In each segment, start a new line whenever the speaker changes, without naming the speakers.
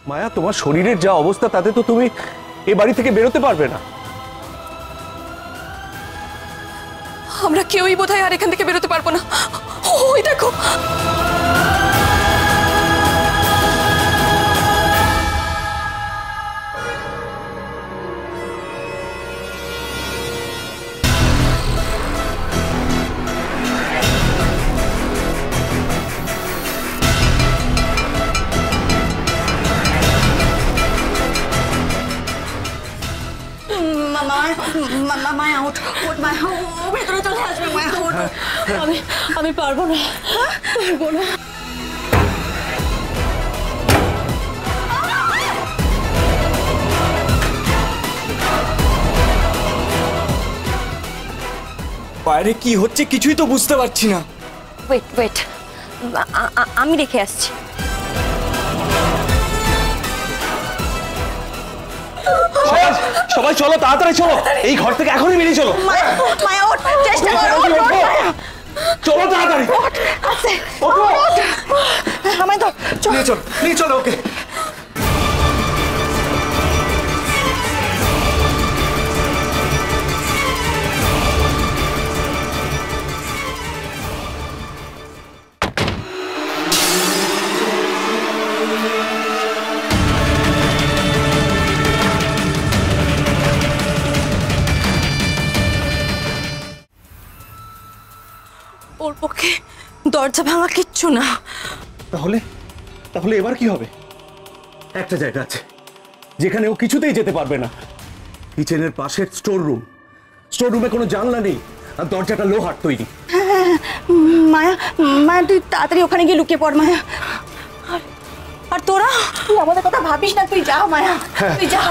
মায়া, তোমার শরীরের যা অবস্থা তাতে তো তুমি এই বাড়ি থেকে বেরোতে পারবে না।
আমরা কেউই বোধহয় আর এখান থেকে বেরোতে পারবো না। ওই দেখো,
মায়া ওঠ ওঠ মায়া, ও ভেতরে চলে আসবে মায়া ওঠ।
আমি পারবো না, পারবো না।
বাইরে কি হচ্ছে কিছুই তো বুঝতে পারছি না।
ওয়েট ওয়েট, আমি রেখে আসছি।
সবাই চলো, তাড়াতাড়ি চলো, এই ঘর থেকে এখনই বেরিয়ে চলো।
মায়া ওঠ, চেষ্টা করো,
চলো তাড়াতাড়ি।
আস্তে আমায় ধর,
নিয়ে চলো ওকে।
ওর পক্ষে দরজা ভাঙা কিচ্ছু না।
তাহলে এবার কি হবে? একটা জায়গা আছে যেখানে ও কিছুতেই যেতে পারবে না, কিচেনের পাশের স্টোর রুমে কোনো জানলা নেই আর দরজাটা লোহার তৈরি।
মায়া মায়া তুই তাড়াতাড়ি ওখানে গিয়ে লুকিয়ে পড় মায়া। আর তোরা, তুই আমাদের কথা ভাবিস না, তুই যা মায়া, তুই যা।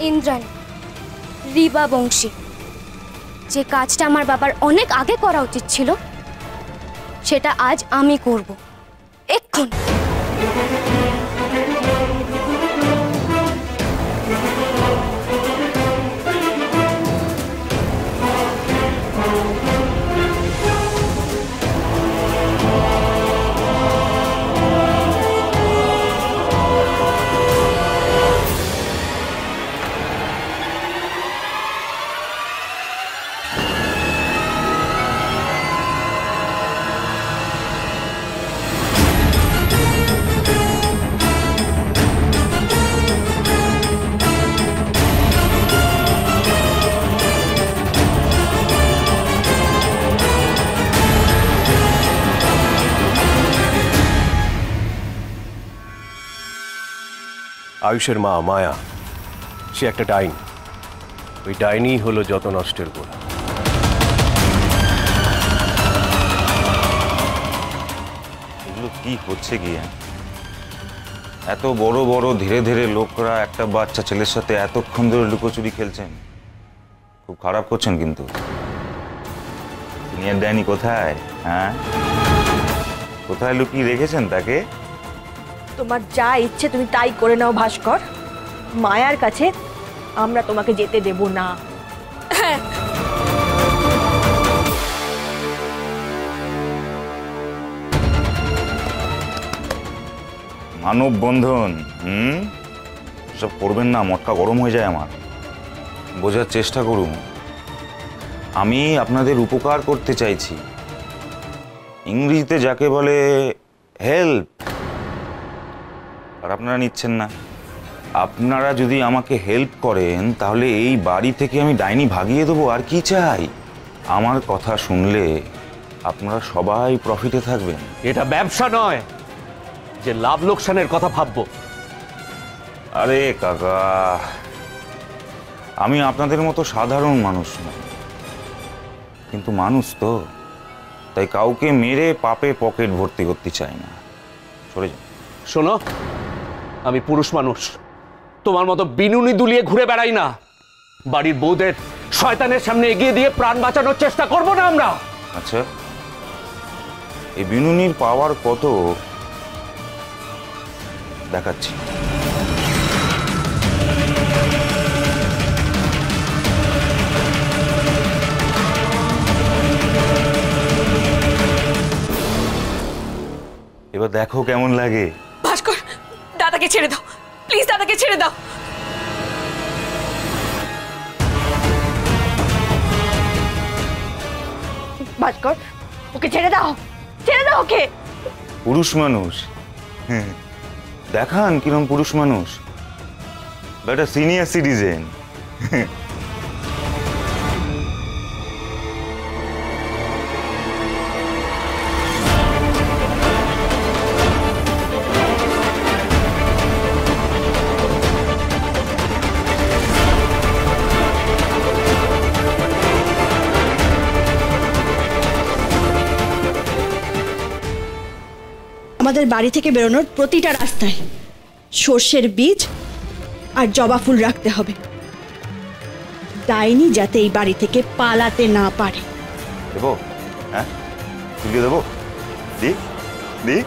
ইন্দ্রাণী, রিবা বংশী। যে কাজটা আমার বাবার অনেক আগে করা উচিত ছিল সেটা আজ আমি করব, এক্ষুনি।
আয়ুষের মা মায়া, সে একটা ডাইনি। ওই ডাইনি হলো যত নষ্টের গোড়া।
এগুলো কি হচ্ছে কি? এত বড় বড় ধীরে ধীরে লোকরা একটা বাচ্চা ছেলের সাথে এতক্ষণ ধরে লুকোচুরি খেলছেন, খুব খারাপ করছেন। কিন্তু দুনিয়ার ডাইনি কোথায়? হ্যাঁ, কোথায় লুকিয়ে রেখেছেন তাকে?
তোমার যা ইচ্ছে তুমি তাই করে নাও ভাস্কর, মায়ার কাছে আমরা তোমাকে যেতে দেব না।
হ্যাঁ,
মানব বন্ধন সব করবেন না, মটকা গরম হয়ে যায় আমার। বোঝার চেষ্টা করুন, আমি আপনাদের উপকার করতে চাইছি, ইংরেজিতে যাকে বলে হেল্প, আর আপনারা নিচ্ছেন না। আপনারা যদি আমাকে হেল্প করেন তাহলে এই বাড়ি থেকে আমি ডাইনি ভাগিয়ে দেবো, আর কি চাই। আমার কথা শুনলে আপনারা সবাই প্রফিটে থাকবেন।
এটা ব্যবসা নয় যে লাভ লোকসানের কথা ভাববো।
আরে কাকা, আমি আপনাদের মতো সাধারণ মানুষ নই, কিন্তু মানুষ তো, তাই কাউকে মেরে পাপে পকেট ভর্তি করতে চাই না। সরে যান।
শোনো, আমি পুরুষ মানুষ, তোমার মতো বিনুনি দুলিয়ে ঘুরে বেড়াই না। বাড়ির বউদের শয়তানের সামনে এগিয়ে দিয়ে প্রাণ বাঁচানোর চেষ্টা করব না আমরা।
আচ্ছা, এই বিনুনির পাওয়ার কত দেখাচ্ছি। এবার দেখো কেমন লাগে।
ভাস্কর, দাদাকে ছেড়ে দাও প্লিজ, দাদাকে ছেড়ে দাও।
ভাস্কর, ওকে ছেড়ে দাও, ছেড়ে দাও ওকে।
পুরুষ মানুষ, দেখান কিরম পুরুষ মানুষ, বেটা সিনিয়র সিটিজেন।
আমাদের বাড়ি থেকে বেরোনোর প্রতিটা রাস্তায় সর্ষের বীজ আর জবা ফুল রাখতে হবে, ডাইনি যাতে এই বাড়ি থেকে পালাতে না পারে।
দেবো? হ্যাঁ, তুলিয়ে দেবো? দি দি।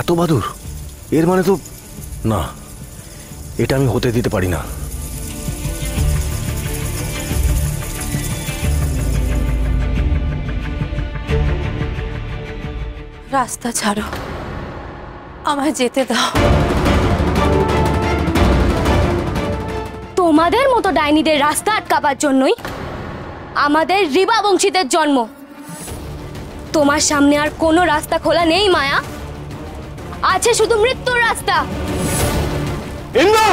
এত বাদুর, এর মানে তো না, এটা আমি হতে দিতে পারি না।
রাস্তা ছাড়ো, আমায় যেতে দাও।
তোমাদের মতো ডাইনিদের রাস্তা আটকাবার জন্যই আমাদের রিবা বংশীদের জন্ম। তোমার সামনে আর কোনো রাস্তা খোলা নেই মায়া, আছে শুধু মৃত্যুর রাস্তা।
ইন্দু!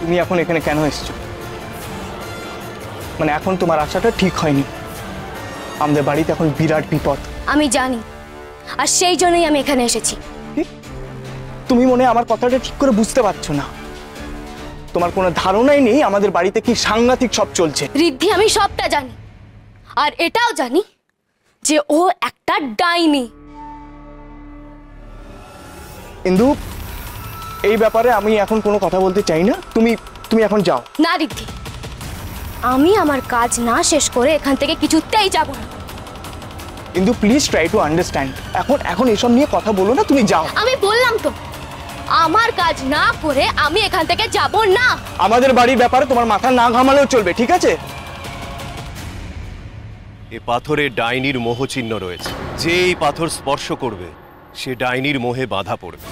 তুমি এখন এখানে কেন এসেছো? মানে এখন তোমার আশাটা ঠিক হয়নি, আমাদের বাড়িতে এখন বিরাট বিপদ।
আমি জানি, আর সেই জন্যই আমি এখানে এসেছি।
তুমি মনে হয় আমার কথাটা ঠিক করে বুঝতে পারছো না। তোমার কোনো ধারণাই নেই আমাদের বাড়িতে কি সাংঘাতিক সব চলছে।
ঋদ্ধি, আমি সবটা জানি, আর এটাও জানি যে ও একটা ডাইনি।
কিন্তু এই ব্যাপারে আমি এখন কোনো কথা বলতে চাই না। তুমি এখন যাও।
না ঋদ্ধি, আমি আমার কাজ না শেষ করে এখান থেকে কিছুতেই যাব না।
কিন্তু প্লিজ ট্রাই টু আন্ডারস্ট্যান্ড। এখন এসব নিয়ে কথা বলো না, তুমি যাও।
আমি বললাম তো, আমার কাজ না করে আমি এখান থেকে যাব না।
আমাদের বাড়ির ব্যাপারে তোমার মাথা না ঘামালেও চলবে, ঠিক আছে?
এ পাথরে ডাইনির মোহচিহ্ন রয়েছে, যে এই পাথর স্পর্শ করবে সে ডাইনির মোহে বাধা পড়বে।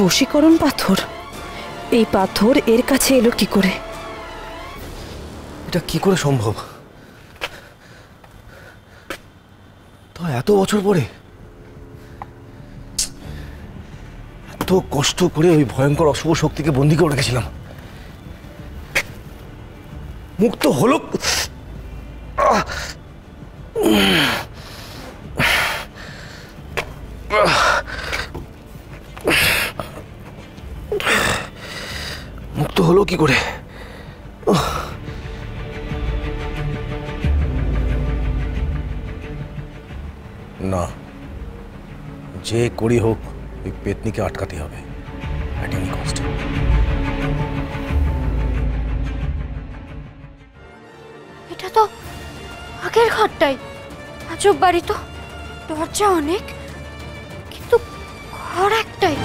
বশীকরণ পাথর? এই পাথর এর কাছে এলো কি করে?
এটা কি করে সম্ভব? তো এত বছর পরে এত কষ্ট করে ওই ভয়ঙ্কর অশুভ শক্তিকে বন্দী করে রেখেছিলাম, মুক্ত হলো
কি করে?
না, যে করি হোক ওই পেতনিকে আটকাতে হবে অ্যাট এনি কস্ট।
এটা তো আগের ঘরটাই। আজব বাড়ি তো, দরজা অনেক কিন্তু ঘর একটাই।